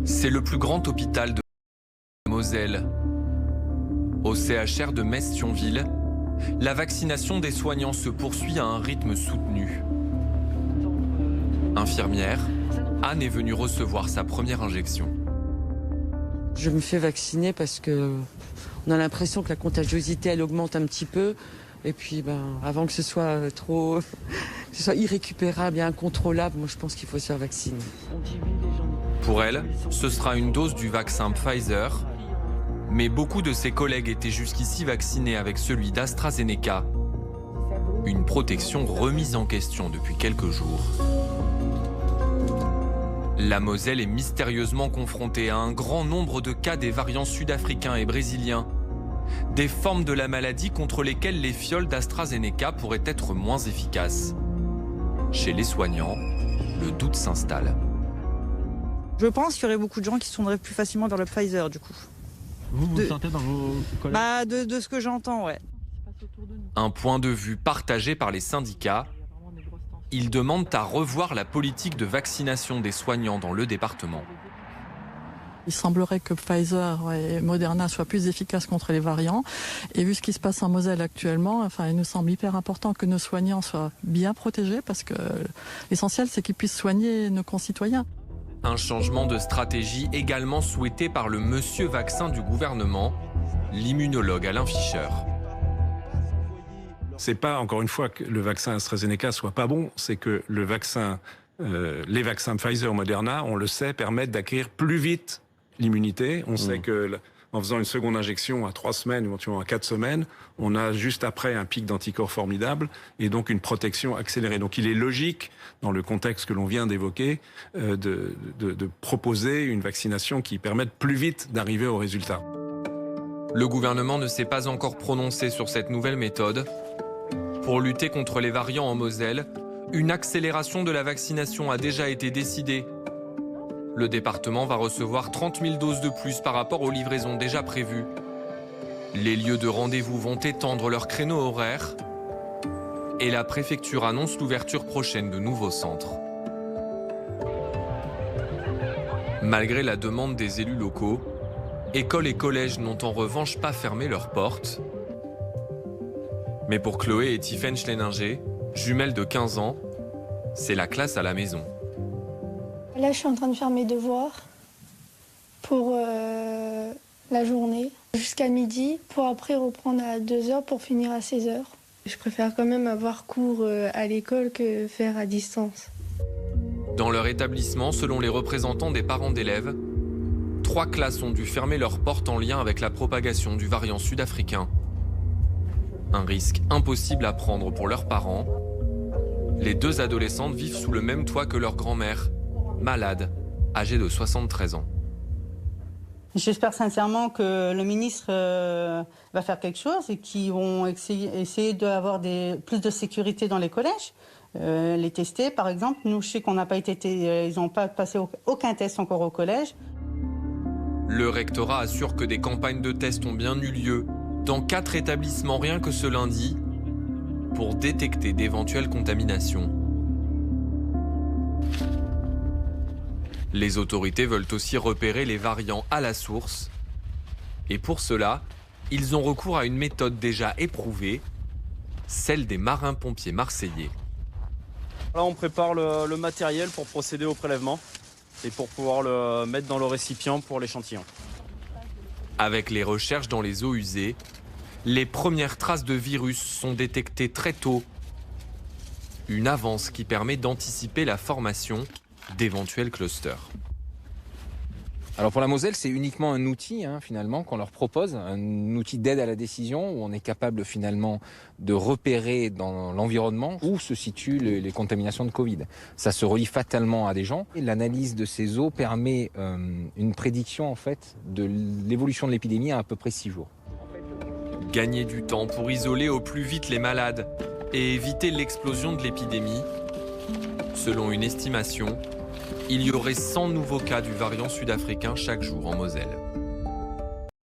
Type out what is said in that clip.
C'est le plus grand hôpital de Moselle. Au CHR de Metz-Thionville, la vaccination des soignants se poursuit à un rythme soutenu. Infirmière, Anne est venue recevoir sa première injection. Je me fais vacciner parce que on a l'impression que la contagiosité elle augmente un petit peu. Et puis avant que ce soit que ce soit irrécupérable et incontrôlable, moi je pense qu'il faut se faire vacciner. Pour elle, ce sera une dose du vaccin Pfizer. Mais beaucoup de ses collègues étaient jusqu'ici vaccinés avec celui d'AstraZeneca. Une protection remise en question depuis quelques jours. La Moselle est mystérieusement confrontée à un grand nombre de cas des variants sud-africains et brésiliens. Des formes de la maladie contre lesquelles les fioles d'AstraZeneca pourraient être moins efficaces. Chez les soignants, le doute s'installe. Je pense qu'il y aurait beaucoup de gens qui se tourneraient plus facilement vers le Pfizer du coup. Vous le sentez dans vos collègues? De ce que j'entends, ouais. Un point de vue partagé par les syndicats. Ils demandent à revoir la politique de vaccination des soignants dans le département. Il semblerait que Pfizer et Moderna soient plus efficaces contre les variants. Et vu ce qui se passe en Moselle actuellement, il nous semble hyper important que nos soignants soient bien protégés parce que l'essentiel, c'est qu'ils puissent soigner nos concitoyens. Un changement de stratégie également souhaité par le monsieur vaccin du gouvernement, l'immunologue Alain Fischer. C'est pas, encore une fois, que le vaccin AstraZeneca soit pas bon, c'est que les vaccins Pfizer, Moderna, on le sait, permettent d'acquérir plus vite l'immunité. On sait que en faisant une seconde injection à 3 semaines, éventuellement à 4 semaines, on a juste après un pic d'anticorps formidable et donc une protection accélérée. Donc il est logique, dans le contexte que l'on vient d'évoquer, de proposer une vaccination qui permette plus vite d'arriver au résultat. Le gouvernement ne s'est pas encore prononcé sur cette nouvelle méthode. Pour lutter contre les variants en Moselle, une accélération de la vaccination a déjà été décidée. Le département va recevoir 30 000 doses de plus par rapport aux livraisons déjà prévues. Les lieux de rendez-vous vont étendre leurs créneaux horaires et la préfecture annonce l'ouverture prochaine de nouveaux centres. Malgré la demande des élus locaux, écoles et collèges n'ont en revanche pas fermé leurs portes. Mais pour Chloé et Tiffaine Schleninger, jumelles de 15 ans, c'est la classe à la maison. Là, je suis en train de faire mes devoirs pour la journée jusqu'à midi, pour après reprendre à 2h pour finir à 16h. Je préfère quand même avoir cours à l'école que faire à distance. Dans leur établissement, selon les représentants des parents d'élèves, 3 classes ont dû fermer leurs portes en lien avec la propagation du variant sud-africain. Un risque impossible à prendre pour leurs parents. Les 2 adolescentes vivent sous le même toit que leur grand-mère, malade, âgée de 73 ans. J'espère sincèrement que le ministre va faire quelque chose et qu'ils vont essayer d'avoir plus de sécurité dans les collèges. Les tester, par exemple. Nous, je sais qu'on n'a pas été ils n'ont pas passé aucun test encore au collège. Le rectorat assure que des campagnes de tests ont bien eu lieu dans 4 établissements rien que ce lundi pour détecter d'éventuelles contaminations. Les autorités veulent aussi repérer les variants à la source. Et pour cela, ils ont recours à une méthode déjà éprouvée, celle des marins-pompiers marseillais. Là, on prépare le matériel pour procéder au prélèvement et pour pouvoir le mettre dans le récipient pour l'échantillon. Avec les recherches dans les eaux usées, les premières traces de virus sont détectées très tôt. Une avance qui permet d'anticiper la formation d'éventuels clusters. Alors pour la Moselle, c'est uniquement un outil finalement qu'on leur propose, un outil d'aide à la décision où on est capable finalement de repérer dans l'environnement où se situent les contaminations de Covid. Ça se relie fatalement à des gens. Et l'analyse de ces eaux permet une prédiction en fait de l'évolution de l'épidémie à peu près 6 jours. Gagner du temps pour isoler au plus vite les malades et éviter l'explosion de l'épidémie. Selon une estimation, il y aurait 100 nouveaux cas du variant sud-africain chaque jour en Moselle.